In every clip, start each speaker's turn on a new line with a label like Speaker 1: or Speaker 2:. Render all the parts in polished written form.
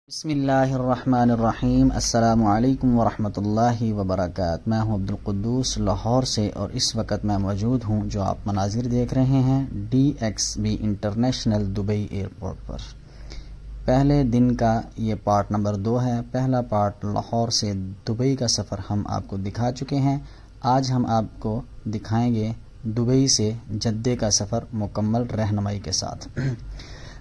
Speaker 1: بسم اللہ الرحمن الرحیم۔ السلام علیکم ورحمۃ اللہ وبرکاتہ۔ میں ہوں عبدالقدوس لاہور سے، اور اس وقت میں موجود ہوں جو آپ مناظر دیکھ رہے ہیں DXB انٹرنیشنل دبئی ایئرپورٹ پر۔ پہلے دن کا یہ پارٹ نمبر 2 ہے۔ پہلا پارٹ لاہور سے دبئی کا سفر ہم آپ کو دکھا چکے ہیں۔ آج ہم آپ کو دکھائیں گے دبئی سے جدہ کا سفر مکمل رہنمائی کے ساتھ۔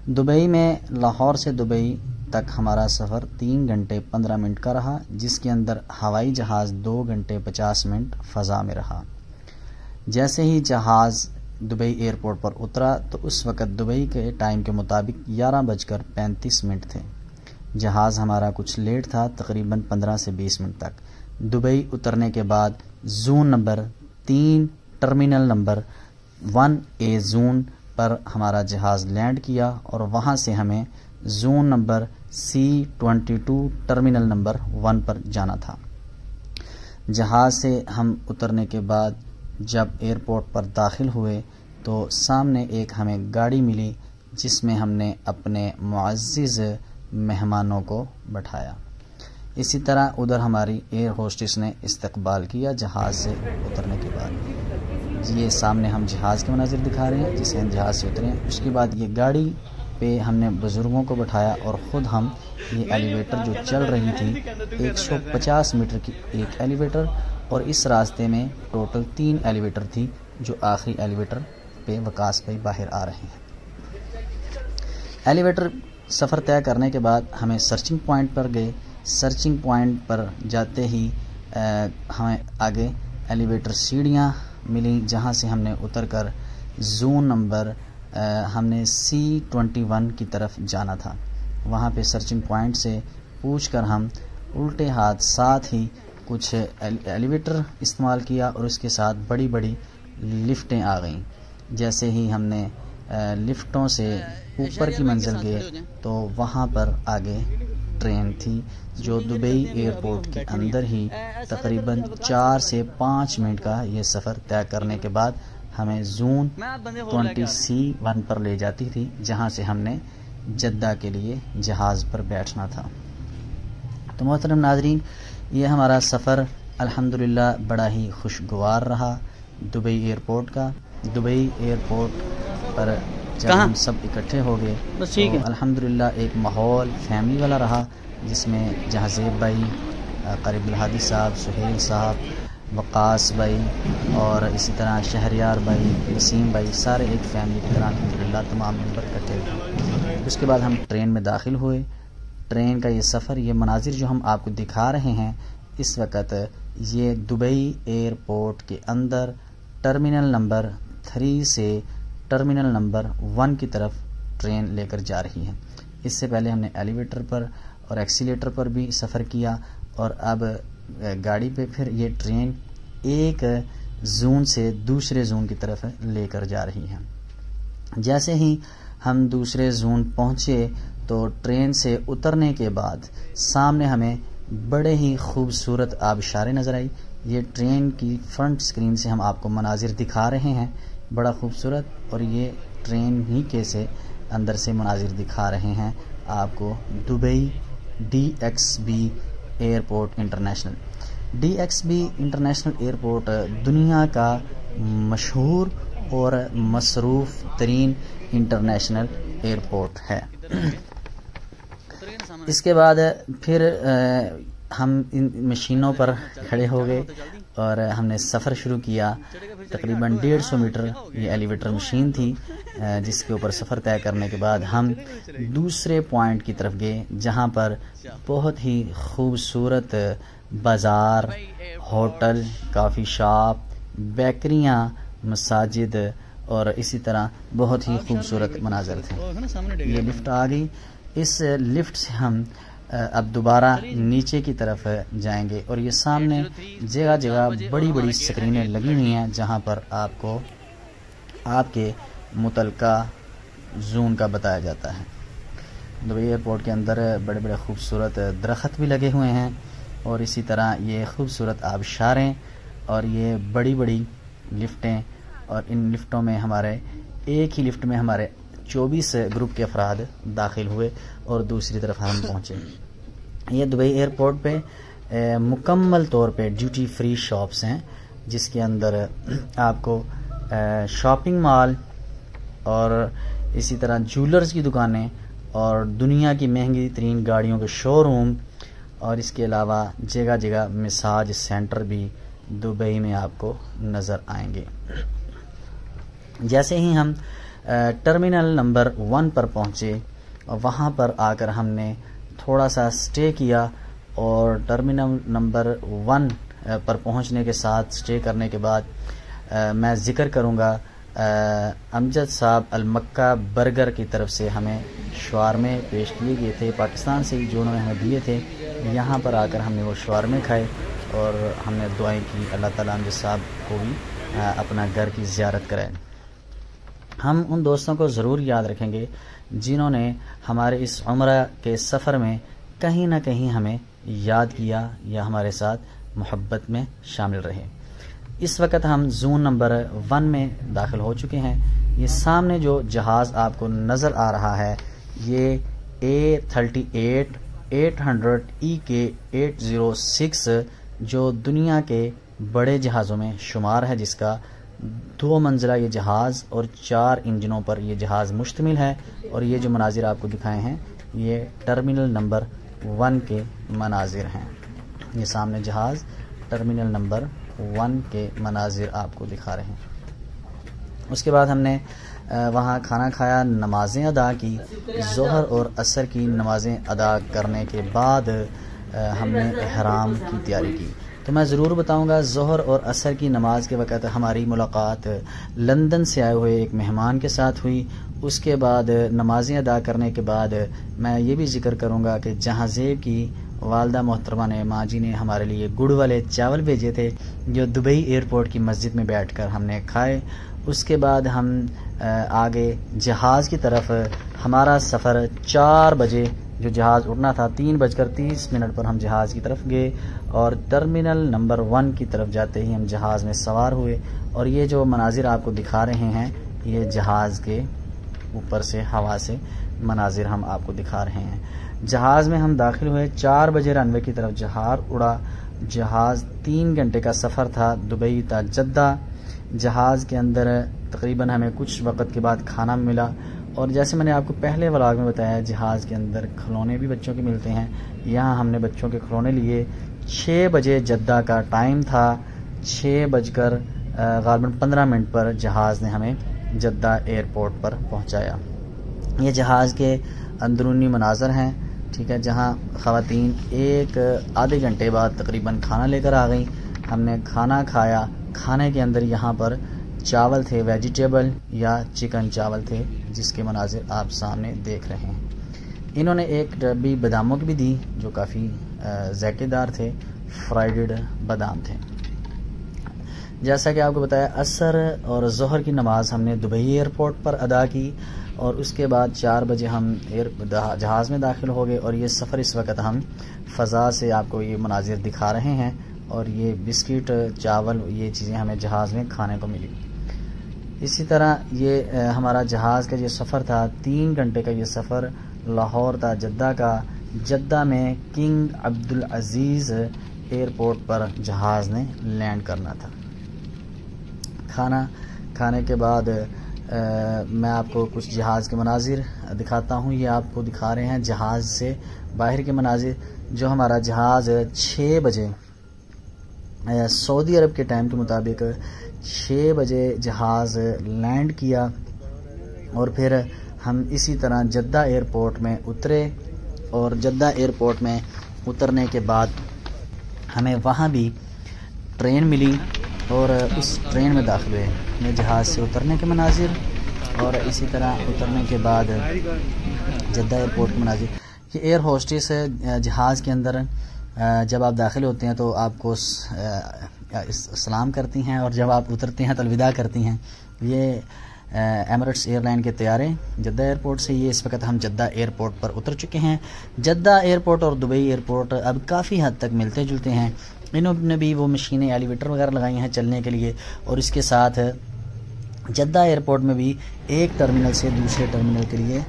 Speaker 1: دبئی میں لاہور سے دبئی تک ہمارا سفر 3 گھنٹے 15 منٹ کا رہا، جس کے اندر ہوائی جہاز 2 گھنٹے 50 منٹ فضا میں رہا۔ جیسے ہی جہاز دبئی ایئرپورٹ پر اترا تو اس وقت دبئی کے ٹائم کے مطابق 11:35 تھے۔ جہاز ہمارا کچھ لیٹ تھا، تقریباً 15 سے 20 منٹ تک۔ دبئی اترنے کے بعد zone number 3 terminal number 1A zone پر ہمارا جہاز لینڈ کیا، اور وہاں سے ہمیں zone number C22 terminal number 1 پر جانا تھا۔ جہاز سے ہم اترنے کے بعد جب ایئرپورٹ پر داخل ہوئے تو سامنے ایک ہمیں گاڑی ملی، جس میں ہم نے اپنے معزز مہمانوں کو بٹھایا۔ اسی طرح ادھر ہماری ایئر ہوسٹس نے استقبال کیا جہاز سے اترنے کے بعد۔ یہ سامنے ہم جہاز کے مناظر دکھا رہے ہیں جسے ہم جہاز سے اترے ہیں۔ اس کے بعد یہ گاڑی پہ ہم نے بزرگوں کو بٹھایا، اور خود ہم یہ ایلیویٹر جو چل رہی تھی 150 میٹر کی ایک ایلیویٹر، اور اس راستے میں ٹوٹل 3 ایلیویٹر تھی، جو آخری ایلیویٹر پہ وقاص بھائی باہر آ رہے ہیں۔ ایلیویٹر سفر طے کرنے کے بعد ہمیں سرچنگ پوائنٹ پر گئے۔ سرچنگ پوائنٹ پر جاتے ہی ہمیں آگے ایلیویٹر سیڑھیاں ملی، جہاں سے ہم نے اتر کر زون نمبر ہم نے C21 کی طرف جانا تھا۔ وہاں پہ سرچنگ پوائنٹ سے پوچھ کر ہم الٹے ہاتھ ساتھ ہی کچھ ایلیویٹر استعمال کیا، اور اس کے ساتھ بڑی بڑی لفٹیں آ گئیں۔ جیسے ہی ہم نے لفٹوں سے اوپر کی منزل گئے تو وہاں پر آگے ٹرین تھی، جو دبئی ایئرپورٹ کے اندر ہی تقریباً 4 سے 5 منٹ کا یہ سفر طے کرنے کے بعد ہمیں زون 20C1 پر لے جاتی تھی، جہاں سے ہم نے جدہ کے لیے جہاز پر بیٹھنا تھا۔ تو محترم ناظرین، یہ ہمارا سفر الحمدللہ بڑا ہی خوشگوار رہا دبئی ایئرپورٹ کا۔ دبئی ایئرپورٹ پر جب ہم سب اکٹھے ہو گئے تو الحمدللہ ایک ماحول فیملی والا رہا، جس میں جہازیب بھائی، قریب الہادی صاحب، سہیل صاحب، وقاص بھائی، اور اسی طرح شہریار بھائی، وسیم بھائی، سارے ایک فیملی کی طرح الحمدللہ تمام ممبر اکٹھے ہوئے۔ اس کے بعد ہم ٹرین میں داخل ہوئے۔ ٹرین کا یہ سفر، یہ مناظر جو ہم آپ کو دکھا رہے ہیں اس وقت، یہ دبئی ایئرپورٹ کے اندر ٹرمینل نمبر 3 سے ٹرمینل نمبر 1 کی طرف ٹرین لے کر جا رہی ہے۔ اس سے پہلے ہم نے ایلیویٹر پر اور ایکسیلیٹر پر بھی سفر کیا، اور اب گاڑی پہ پھر یہ ٹرین ایک زون سے دوسرے زون کی طرف لے کر جا رہی ہے۔ جیسے ہی ہم دوسرے زون پہنچے تو ٹرین سے اترنے کے بعد سامنے ہمیں بڑے ہی خوبصورت آبشاریں نظر آئی۔ یہ ٹرین کی فرنٹ سکرین سے ہم آپ کو مناظر دکھا رہے ہیں، بڑا خوبصورت، اور یہ ٹرین ہی کے سے اندر سے مناظر دکھا رہے ہیں آپ کو Dubai DXB airport international. DXB international airport دنیا کا مشہور اور مصروف ترین انٹرنیشنل ایئرپورٹ ہے۔ اس کے بعد پھر ہم ان مشینوں پر کھڑے ہو گئے اور ہم نے سفر شروع کیا۔ تقریباً 150 میٹر یہ ایلیویٹر مشین تھی، جس کے اوپر سفر طے کرنے کے بعد ہم دوسرے پوائنٹ کی طرف گئے، جہاں پر بہت ہی خوبصورت بازار، ہوٹل، کافی شاپ، بیکریاں، مساجد، اور اسی طرح بہت ہی خوبصورت مناظر تھے۔ یہ لفٹ آ گئی۔ اس لفٹ سے ہم اب دوبارہ نیچے کی طرف جائیں گے، اور یہ سامنے جگہ جگہ بڑی بڑی سکرینیں لگی ہوئی ہیں، جہاں پر آپ کو آپ کے متعلقہ زون کا بتایا جاتا ہے۔ دبئی ایئرپورٹ کے اندر بڑے بڑے خوبصورت درخت بھی لگے ہوئے ہیں، اور اسی طرح یہ خوبصورت آبشاریں، اور یہ بڑی بڑی لفٹیں، اور ان لفٹوں میں ہمارے ایک ہی لفٹ میں ہمارے 24 گروپ کے افراد داخل ہوئے اور دوسری طرف ہم پہنچے۔ یہ دبئی ایئرپورٹ پہ مکمل طور پہ ڈیوٹی فری شاپس ہیں، جس کے اندر آپ کو شاپنگ مال اور اسی طرح جولرز کی دکانیں اور دنیا کی مہنگی ترین گاڑیوں کے شو روم اور اس کے علاوہ جگہ جگہ مساج سینٹر بھی دبئی میں آپ کو نظر آئیں گے۔ جیسے ہی ہم ٹرمینل نمبر 1 پر پہنچے، وہاں پر آ کر ہم نے تھوڑا سا سٹے کیا، اور ٹرمینل نمبر 1 پر پہنچنے کے ساتھ سٹے کرنے کے بعد میں ذکر کروں گا امجد صاحب المکہ برگر کی طرف سے ہمیں شوارمے پیش کیے گئے تھے، پاکستان سے جو انہوں نے ہمیں دیے تھے۔ یہاں پر آ کر ہم نے وہ شوارمے کھائے اور ہم نے دعائیں کی، اللہ تعالیٰ امجد صاحب کو بھی اپنا گھر کی زیارت کرائے۔ ہم ان دوستوں کو ضرور یاد رکھیں گے جنہوں نے ہمارے اس عمرہ کے سفر میں کہیں نہ کہیں ہمیں یاد کیا یا ہمارے ساتھ محبت میں شامل رہے۔ اس وقت ہم زون نمبر 1 میں داخل ہو چکے ہیں۔ یہ سامنے جو جہاز آپ کو نظر آ رہا ہے، یہ A38-800 EK806 جو دنیا کے بڑے جہازوں میں شمار ہے، جس کا 2 منزلہ یہ جہاز اور 4 انجنوں پر یہ جہاز مشتمل ہے، اور یہ جو مناظر آپ کو دکھائے ہیں یہ ٹرمینل نمبر 1 کے مناظر ہیں۔ یہ سامنے جہاز ٹرمینل نمبر 1 کے مناظر آپ کو دکھا رہے ہیں۔ اس کے بعد ہم نے وہاں کھانا کھایا، نمازیں ادا کی، ظہر اور عصر کی نمازیں ادا کرنے کے بعد ہم نے احرام کی تیاری کی۔ تو میں ضرور بتاؤں گا، ظہر اور عصر کی نماز کے وقت ہماری ملاقات لندن سے آئے ہوئے ایک مہمان کے ساتھ ہوئی۔ اس کے بعد نمازیں ادا کرنے کے بعد میں یہ بھی ذکر کروں گا کہ جہاں زیب کی والدہ محترمہ نے، ماں جی نے ہمارے لیے گڑ والے چاول بھیجے تھے، جو دبئی ایئرپورٹ کی مسجد میں بیٹھ کر ہم نے کھائے۔ اس کے بعد ہم آگے جہاز کی طرف، ہمارا سفر 4 بجے جو جہاز اڑنا تھا 3:30 پر ہم جہاز کی طرف گئے، اور ٹرمینل نمبر 1 کی طرف جاتے ہی ہم جہاز میں سوار ہوئے، اور یہ جو مناظر آپ کو دکھا رہے ہیں یہ جہاز کے اوپر سے ہوا سے مناظر ہم آپ کو دکھا رہے ہیں۔ جہاز میں ہم داخل ہوئے، 4 بجے رن وے کی طرف جہاز اڑا۔ جہاز 3 گھنٹے کا سفر تھا دبئی تا جدہ۔ جہاز کے اندر تقریباً ہمیں کچھ وقت کے بعد کھانا ملا، اور جیسے میں نے آپ کو پہلے ولاگ میں بتایا، جہاز کے اندر کھلونے بھی بچوں کے ملتے ہیں۔ یہاں ہم نے بچوں کے کھلونے لیے۔ 6 بجے جدہ کا ٹائم تھا، 6:15 پر جہاز نے ہمیں جدہ ایئرپورٹ پر پہنچایا۔ یہ جہاز کے اندرونی مناظر ہیں، ٹھیک ہے، جہاں خواتین ایک آدھے گھنٹے بعد تقریباً کھانا لے کر آ گئیں۔ ہم نے کھانا کھایا۔ کھانے کے اندر یہاں پر چاول تھے، ویجیٹیبل یا چکن چاول تھے، جس کے مناظر آپ سامنے دیکھ رہے ہیں۔ انہوں نے ایک ڈبی باداموں کی بھی دی جو کافی ذائقے دار تھے، فرائیڈ بادام تھے۔ جیسا کہ آپ کو بتایا، عصر اور ظہر کی نماز ہم نے دبئی ایئرپورٹ پر ادا کی، اور اس کے بعد 4 بجے ہم جہاز میں داخل ہو گئے، اور یہ سفر اس وقت ہم فضا سے آپ کو یہ مناظر دکھا رہے ہیں، اور یہ بسکٹ، چاول، یہ چیزیں ہمیں جہاز میں کھانے کو ملی۔ اسی طرح یہ ہمارا جہاز کا یہ سفر تھا، 3 گھنٹے کا یہ سفر لاہور تا جدہ کا۔ جدہ میں کنگ عبدالعزیز ایئرپورٹ پر جہاز نے لینڈ کرنا تھا۔ کھانا کھانے کے بعد میں آپ کو کچھ جہاز کے مناظر دکھاتا ہوں۔ یہ آپ کو دکھا رہے ہیں جہاز سے باہر کے مناظر۔ جو ہمارا جہاز 6 بجے سعودی عرب کے ٹائم کے مطابق 6 بجے جہاز لینڈ کیا، اور پھر ہم اسی طرح جدہ ایئرپورٹ میں اترے، اور جدہ ایئرپورٹ میں اترنے کے بعد ہمیں وہاں بھی ٹرین ملی، اور اس ٹرین میں داخل ہوئے۔ یہ جہاز سے اترنے کے مناظر، اور اسی طرح اترنے کے بعد جدہ ایئرپورٹ کے مناظر۔ یہ ایئر ہوسٹس جہاز کے اندر جب آپ داخل ہوتے ہیں تو آپ کو سلام کرتی ہیں، اور جب آپ اترتے ہیں تو الوداع کرتی ہیں۔ یہ ایمریٹس ایئر لائن کے طیارے جدہ ایئرپورٹ سے، یہ اس وقت ہم جدہ ایئرپورٹ پر اتر چکے ہیں۔ جدہ ایئرپورٹ اور دبئی ایئرپورٹ اب کافی حد تک ملتے جلتے ہیں۔ انہوں نے بھی وہ مشینیں، ایلیویٹر وغیرہ لگائی ہیں چلنے کے لیے، اور اس کے ساتھ جدہ ایئرپورٹ میں بھی ایک ٹرمینل سے دوسرے ٹرمینل کے لیے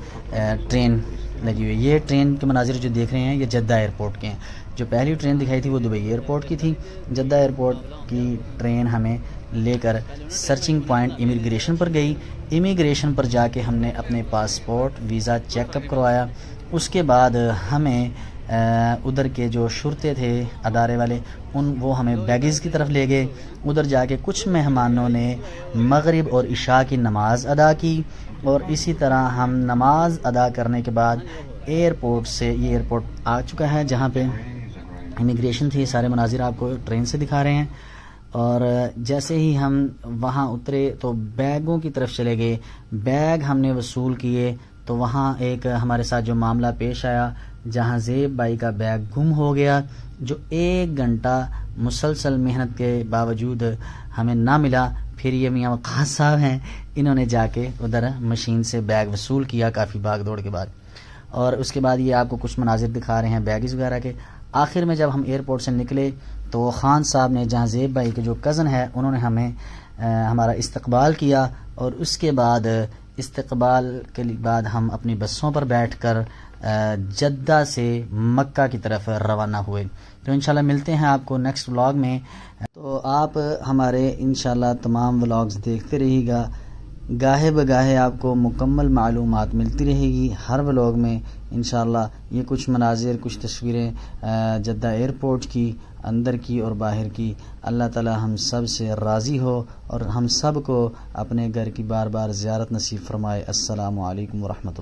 Speaker 1: ٹرین لگی ہوئی ہے. یہ ٹرین کے مناظر جو دیکھ رہے ہیں یہ جدہ ایئرپورٹ کے ہیں. جو پہلی ٹرین دکھائی تھی وہ دبئی ایئرپورٹ کی تھی. جدہ ایئرپورٹ کی ٹرین ہمیں لے کر سرچنگ پوائنٹ امیگریشن پر گئی. امیگریشن پر جا کے ہم نے اپنے پاسپورٹ ویزا چیک اپ کروایا. اس کے بعد ہمیں ادھر کے جو شرطے تھے ادارے والے وہ ہمیں بیگز کی طرف لے گئے. ادھر جا کے کچھ مہمانوں نے مغرب اور عشاء کی نماز ادا کی اور اسی طرح ہم نماز ادا کرنے کے بعد ایئرپورٹ سے یہ ایئرپورٹ آ چکا ہے جہاں پہ امیگریشن تھی. سارے مناظر آپ کو ٹرین سے دکھا رہے ہیں. اور جیسے ہی ہم وہاں اترے تو بیگوں کی طرف چلے گئے. بیگ ہم نے وصول کیے تو وہاں ایک ہمارے ساتھ جو معاملہ پیش آیا جہاں زیب بھائی کا بیگ گم ہو گیا جو 1 گھنٹہ مسلسل محنت کے باوجود ہمیں نہ ملا. پھر یہ میاں وقاص صاحب ہیں انہوں نے جا کے ادھر مشین سے بیگ وصول کیا کافی بھاگ دوڑ کے بعد. اور اس کے بعد یہ آپ کو کچھ مناظر دکھا رہے ہیں بیگز وغیرہ کے. آخر میں جب ہم ایئرپورٹ سے نکلے تو خان صاحب نے جہاں زیب بھائی کے جو کزن ہے انہوں نے ہمیں ہمارا استقبال کیا اور اس کے بعد استقبال کے بعد ہم اپنی بسوں پر بیٹھ کر جدہ سے مکہ کی طرف روانہ ہوئے. تو انشاءاللہ ملتے ہیں آپ کو نیکسٹ ولاگ میں. تو آپ ہمارے انشاءاللہ تمام ولاگز دیکھتے رہیے گا. گاہے بگاہے آپ کو مکمل معلومات ملتی رہے گی ہر ولاگ میں انشاءاللہ. یہ کچھ مناظر کچھ تصویریں جدہ ایئرپورٹ کی اندر کی اور باہر کی. اللہ تعالی ہم سب سے راضی ہو اور ہم سب کو اپنے گھر کی بار بار زیارت نصیب فرمائے. السلام علیکم ورحمۃ اللہ.